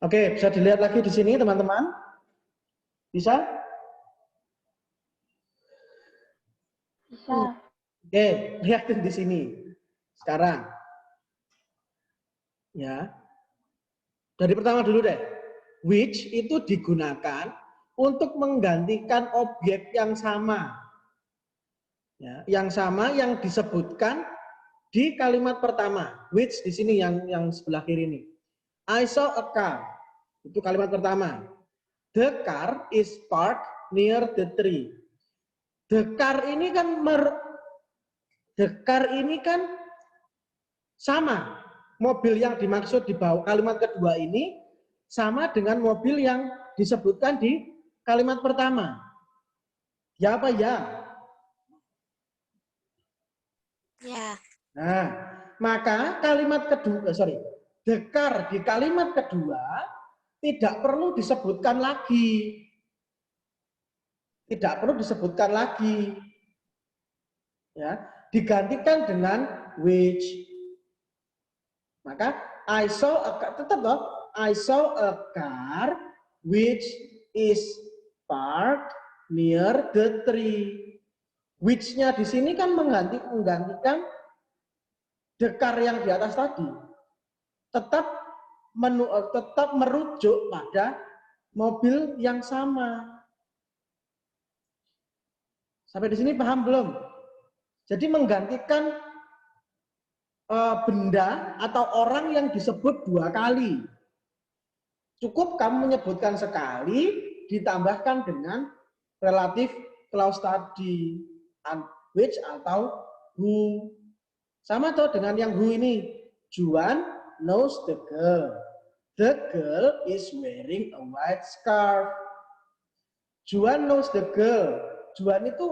Oke, bisa dilihat lagi di sini teman-teman? Bisa? Bisa. Oke, lihatin di sini. Sekarang. Ya. Dari pertama dulu deh. Which itu digunakan untuk menggantikan objek yang sama. Ya, yang sama yang disebutkan di kalimat pertama. Which di sini yang sebelah kiri ini. I saw a car. Itu kalimat pertama. The car is parked near the tree. The car ini kan sama. Mobil yang dimaksud di bawah kalimat kedua ini sama dengan mobil yang disebutkan di kalimat pertama. Ya apa ya? Ya. Nah, maka kalimat kedua, the car di kalimat kedua tidak perlu disebutkan lagi. Tidak perlu disebutkan lagi. Ya, digantikan dengan which. Maka I saw a car, tetap loh, I saw a car which is parked near the tree. Which-nya di sini kan menggantikan the car yang di atas tadi. Tetap merujuk pada mobil yang sama. Sampai di sini paham belum? Jadi menggantikan benda atau orang yang disebut dua kali. Cukup kamu menyebutkan sekali, ditambahkan dengan relatif clause tadi, which atau who. Sama tuh dengan yang who ini. Juan knows the girl. The girl is wearing a white scarf. Juan knows the girl. Juan itu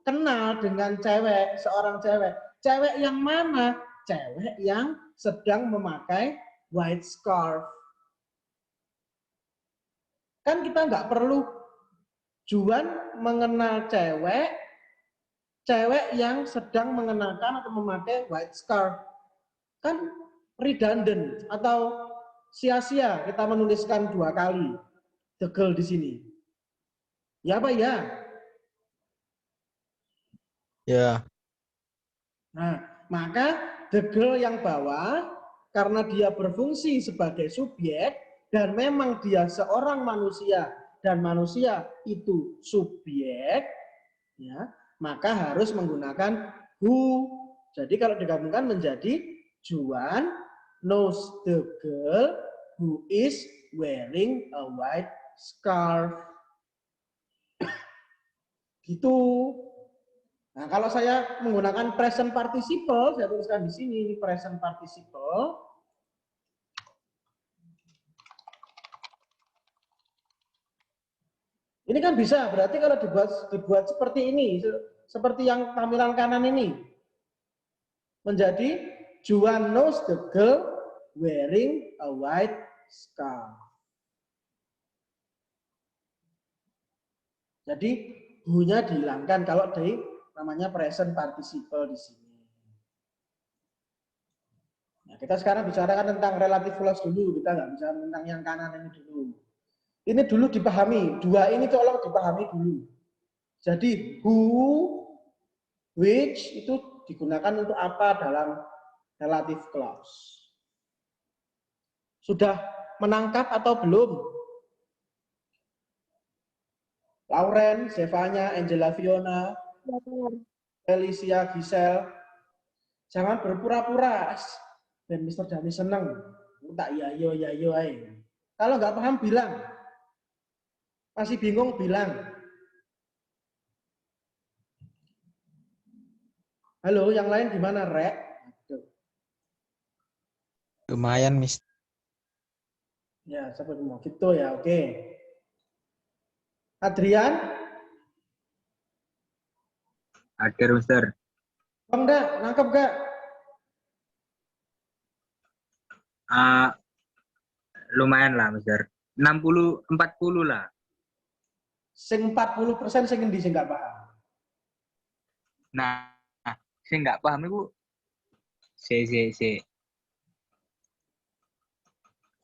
kenal dengan cewek, seorang cewek. Cewek yang mana? Cewek yang sedang memakai white scarf. Kan kita nggak perlu Juan mengenal cewek yang sedang mengenakan atau memakai white scarf. Kan redundant atau sia-sia kita menuliskan dua kali the girl di sini. Ya apa ya? Ya. Nah, maka the girl yang bawah karena dia berfungsi sebagai subjek dan memang dia seorang manusia dan manusia itu subjek, ya, maka harus menggunakan who. Jadi kalau digabungkan menjadi Juan knows the girl who is wearing a white scarf. Gitu. Nah, kalau saya menggunakan present participle, saya tuliskan di sini ini present participle. Ini kan bisa, berarti kalau dibuat seperti ini, seperti yang tampilan kanan ini. Menjadi Juan knows the girl wearing a white scarf. Jadi who-nya dihilangkan kalau di namanya present participle di sini. Nah, kita sekarang bicarakan tentang relative clause dulu, kita nggak bicara tentang yang kanan ini dulu. Ini dulu dipahami, dua ini tolong dipahami dulu. Jadi who, which itu digunakan untuk apa dalam relative clause. Sudah menangkap atau belum? Lauren, Zevanya, Angela Fiona, Felicia, Giselle. Jangan berpura-pura. Dan Mr. Dani seneng. Tak ya yo aja. Kalau nggak paham bilang. Masih bingung bilang. Halo, yang lain gimana, Rek? Lumayan, Miss. Ya, seperti mau gitu ya, oke. Adrian? Akhir, Mister. Bang, enggak, nangkep enggak? Lumayan lah, Mister. 60-40 lah. Sing 40% sing endi sing enggak paham? Nah, saya nggak paham itu. Si.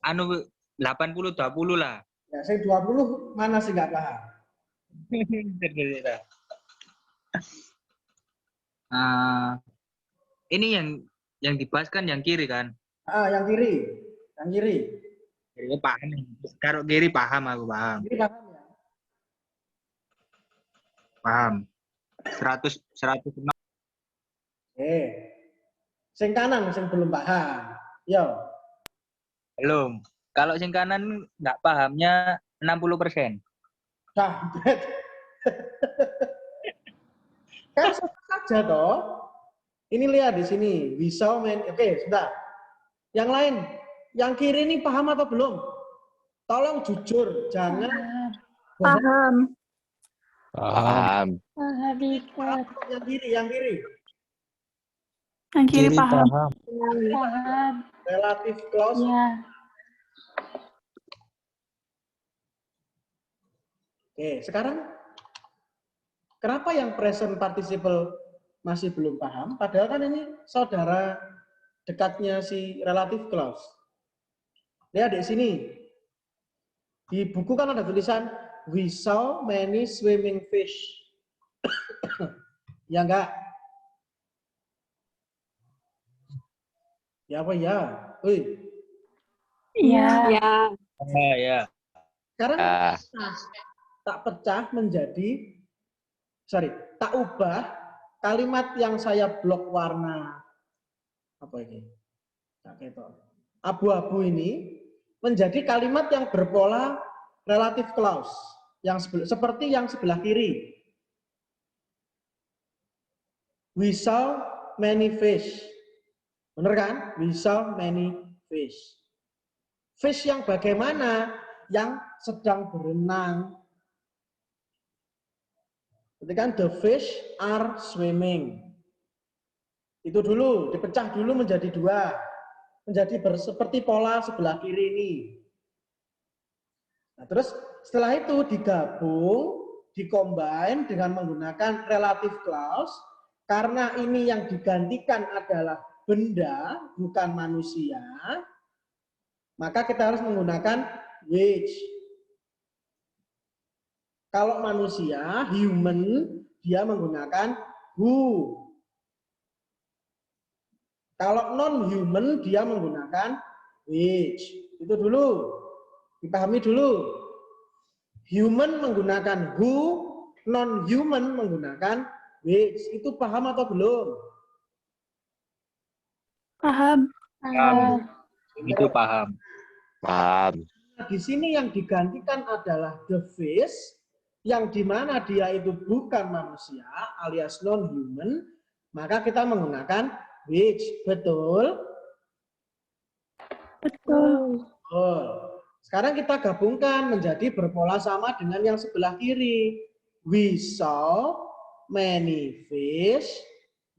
Anu, 80-20 lah. Ya, saya 20 mana sih nggak paham? Ah, ini yang dibahas kan yang kiri kan? Ah, yang kiri. Yang kiri. Kiri paham. Kalau kiri paham aku paham. Kiri paham ya? Paham. 100 Sing kanan sing belum paham. Yo. belum. Kalau sing kanan nggak pahamnya 60%. Kampret. Kan sama saja toh. Ini lihat di sini. We saw man. Oke, sudah. Yang lain, yang kiri ini paham atau belum? Tolong jujur, jangan bohong. Paham. Paham. Paham. Yang kiri, yang kiri. Yang kiri Kiri paham. paham. Paham. Relative clause. Iya. Oke, sekarang kenapa yang present participle masih belum paham? Padahal kan ini saudara dekatnya si relative clause. Lihat di sini. Di buku kan ada tulisan we saw many swimming fish. Ya enggak? Ya apa ya? Woi. Iya. Ya. Ya. Sekarang tak pecah menjadi, tak ubah kalimat yang saya blok warna apa ini? Abu-abu ini menjadi kalimat yang berpola relative clause yang seperti yang sebelah kiri. We saw many fish. Benar kan? We saw many fish. Fish yang bagaimana? Yang sedang berenang. Berarti kan the fish are swimming. Itu dulu, dipecah dulu menjadi dua. Menjadi seperti pola sebelah kiri ini. Nah, terus setelah itu digabung, dikombine dengan menggunakan relative clause. Karena ini yang digantikan adalah benda, bukan manusia. Maka kita harus menggunakan which. Kalau manusia, human, dia menggunakan who. Kalau non-human, dia menggunakan which. Itu dulu. Dipahami dulu. Human menggunakan who, non-human menggunakan which. Itu paham atau belum? Paham. Paham. Itu paham. Paham. Nah, di sini yang digantikan adalah the fish, yang dimana dia itu bukan manusia alias non-human, maka kita menggunakan which. Betul? Betul. Betul. Sekarang kita gabungkan menjadi berpola sama dengan yang sebelah kiri. We saw many fish,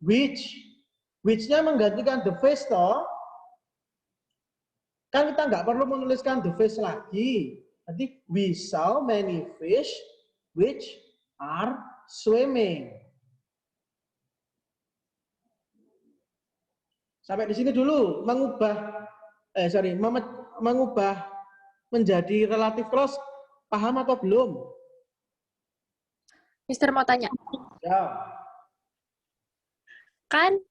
which. Which-nya menggantikan the fish toh. Kan kita nggak perlu menuliskan the fish lagi. Nanti we saw many fish which are swimming. Sampai di sini dulu mengubah menjadi relative clause paham atau belum? Mister mau tanya. Ya. Kan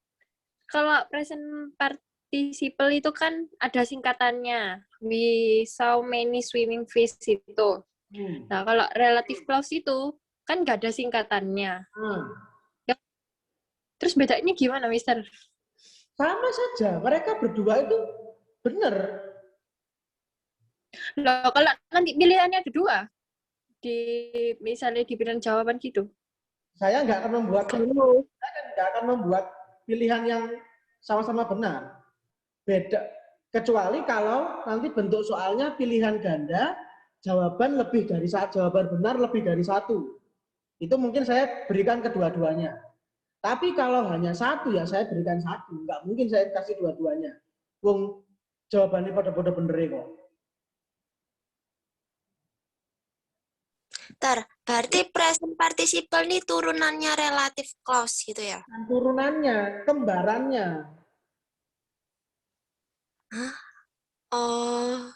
kalau present participle itu kan ada singkatannya. We saw many swimming fish itu. Nah, kalau relative clause itu kan nggak ada singkatannya. Terus bedanya gimana, Mister? Sama saja, mereka berdua itu benar. Loh, kalau nanti pilihannya ada dua, misalnya di pilihan jawaban gitu. Saya nggak akan membuat pilihan yang sama-sama benar. Beda. Kecuali kalau nanti bentuk soalnya pilihan ganda, jawaban benar lebih dari satu. Itu mungkin saya berikan kedua-duanya. Tapi kalau hanya satu ya saya berikan satu. Nggak mungkin saya kasih dua-duanya. Wong jawabannya pada bener kok. Berarti present participle ini turunannya relative clause gitu ya? Turunannya, kembarannya. Oh.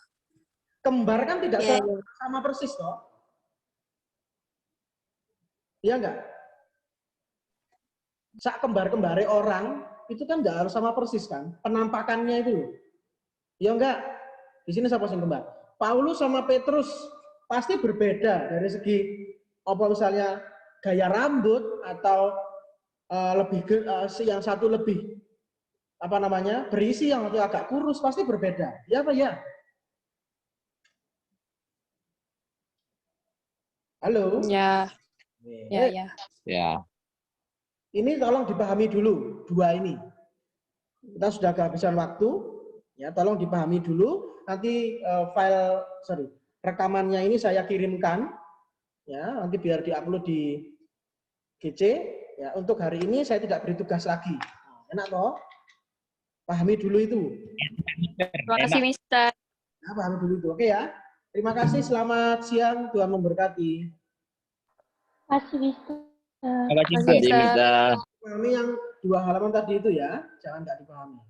kembar kan tidak Iya, sama persis toh? Iya enggak? Sak kembar-kembare orang itu kan nggak harus sama persis kan? Penampakannya itu loh. Iya enggak? Di sini siapa yang kembar? Paulus sama Petrus pasti berbeda dari segi apa misalnya gaya rambut atau yang satu lebih apa namanya berisi, yang satu agak kurus, pasti berbeda. Ya apa ya? Halo? Ya, ya, ya. Ya. Ini tolong dipahami dulu, dua ini. Kita sudah kehabisan waktu, ya tolong dipahami dulu. Nanti rekamannya ini saya kirimkan, ya nanti biar diupload di GC. Ya untuk hari ini saya tidak beri tugas lagi. Enak toh? Pahami dulu itu. Terima kasih, Mister. Nah, pahami dulu itu, oke ya. Terima kasih, selamat siang, Tuhan memberkati. Kasih Mister. Terima kasih, Terima kasih, Jadi Mister. bisa. Pahami yang 2 halaman tadi itu ya, jangan nggak dipahami.